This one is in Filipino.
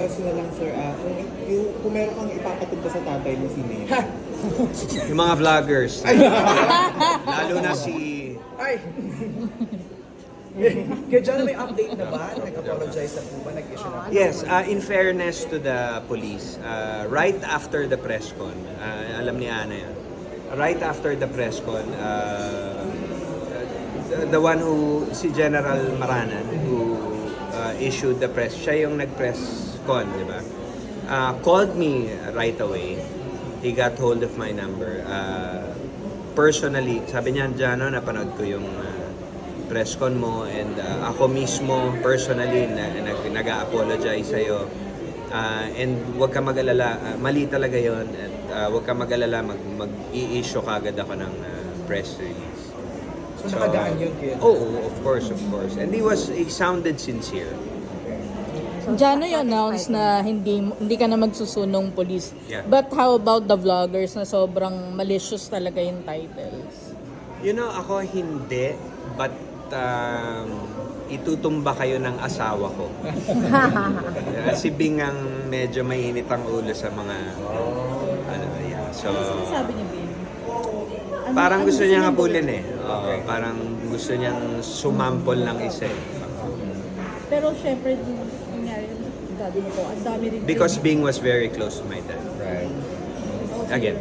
Kasi na lang sir, kung meron kang ipapatugba sa tatay mo, sino yun? Yung mga vloggers. Lalo na si... Ay! Kaya John, may update na ba? Nag-apologize na po ba? Nag-issue na? Yes, in fairness to the police, right after the press con, alam ni Ana yan, right after the press con, the one who, si General Maranan, who issued the press, siya yung nag-press con, di ba? Called me right away. He got hold of my number. Personally, sabi niya, Jano, napanood ko yung press con mo and ako mismo personally nag-apologize sa'yo. And huwag ka mag-alala, mali talaga yon at huwag ka mag-alala, mag-i-issue kagad ako ng press release. So nakadaan yun kaya? Oh, of course. And he sounded sincere. Jano, you announced na hindi ka na magsusunong police. Yeah. But how about the vloggers na sobrang malicious talaga yung titles? You know, ako hindi, but itutumba kayo ng asawa ko. Si Bing ang medyo mainit ang ulo sa mga yeah. So, Sabi niya, Bin? parang gusto niyang habulin eh. Parang gusto niyang sumampol ng isa eh. Pero syempre, nangyari yung daddy mo po, ang dami rin. Because Bing was very close to my dad. Right. Again,